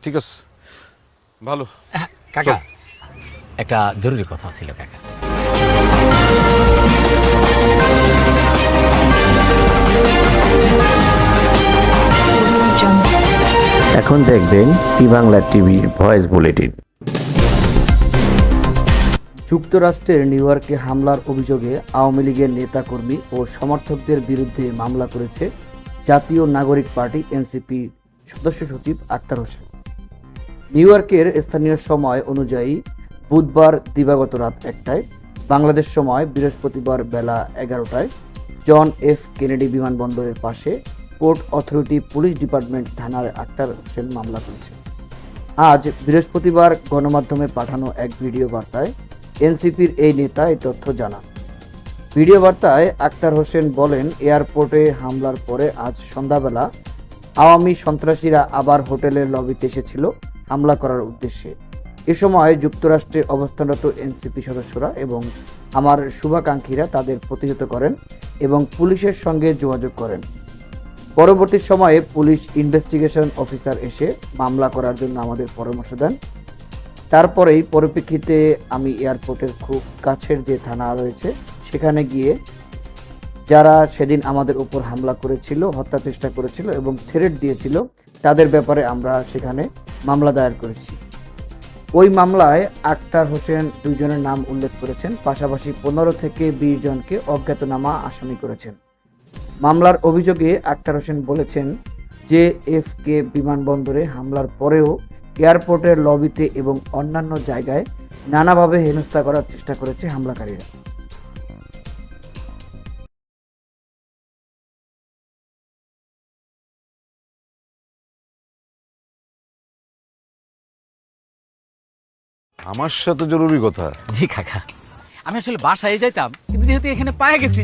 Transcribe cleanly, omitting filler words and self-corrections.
ঠিক আছে, ভালো। কাকা একটা জরুরি কথা ছিল কাকা। এখন দেখবেন টি বাংলা টিভির ভয়েস বুলেটিন। যুক্তরাষ্ট্রের নিউ ইয়র্কে হামলার অভিযোগে আওয়ামী লীগের নেতাকর্মী ও সমর্থকদের বিরুদ্ধে মামলা করেছে জাতীয় নাগরিক পার্টি এনসিপি সদস্য সচিব আক্তার হোসেন। নিউ ইয়র্কের স্থানীয় সময় অনুযায়ী বুধবার দিবাগত রাত 1টায়, বাংলাদেশ সময় বৃহস্পতিবার বেলা 11টায় জন এফ কেনেডি বিমানবন্দরের পাশে পোর্ট অথরিটি পুলিশ ডিপার্টমেন্ট থানার আক্তার হোসেন মামলা করেছে। আজ বৃহস্পতিবার গণমাধ্যমে পাঠানো এক ভিডিও বার্তায় এনসিপির এই নেতা এই তথ্য জানান। ভিডিও বার্তায় আক্তার হোসেন বলেন, এয়ারপোর্টে হামলার পরে আজ সন্ধ্যাবেলা আওয়ামী সন্ত্রাসীরা আবার হোটেলের লবিতে এসেছিল হামলা করার উদ্দেশ্যে। এ সময় যুক্তরাষ্ট্রে অবস্থানরত এনসিপি সদস্যরা এবং আমার শুভাকাঙ্ক্ষীরা তাদের প্রতিহত করেন এবং পুলিশের সঙ্গে যোগাযোগ করেন। পরবর্তী সময়ে পুলিশ ইনভেস্টিগেশন অফিসার এসে মামলা করার জন্য আমাদের পরামর্শ দেন। তারপরেই পরিপ্রেক্ষিতে আমি এয়ারপোর্টের খুব কাছের যে থানা রয়েছে সেখানে গিয়ে যারা সেদিন আমাদের উপর হামলা করেছিল, হত্যা চেষ্টা করেছিল এবং থ্রেট দিয়েছিল তাদের ব্যাপারে আমরা সেখানে মামলা দায়ের করেছি। ওই মামলায় আক্তার হোসেন 2 জনের নাম উল্লেখ করেছেন, পাশাপাশি 15 থেকে 20 জনকে অজ্ঞাতনামা আসামি করেছেন। মামলার অভিযোগে আক্তার হোসেন বলেছেন যে এফকে বিমানবন্দরে হামলার পরেও এয়ারপোর্টের লবিতে এবং অন্যান্য জায়গায় নানাভাবে হেনস্থা করার চেষ্টা করেছে হামলাকারীরা। আমার সাথে জরুরি কথা। জি কাকা, আমি আসলে বাসায় যাইতাম, কিন্তু যেহেতু এখানে পায়ে গেছি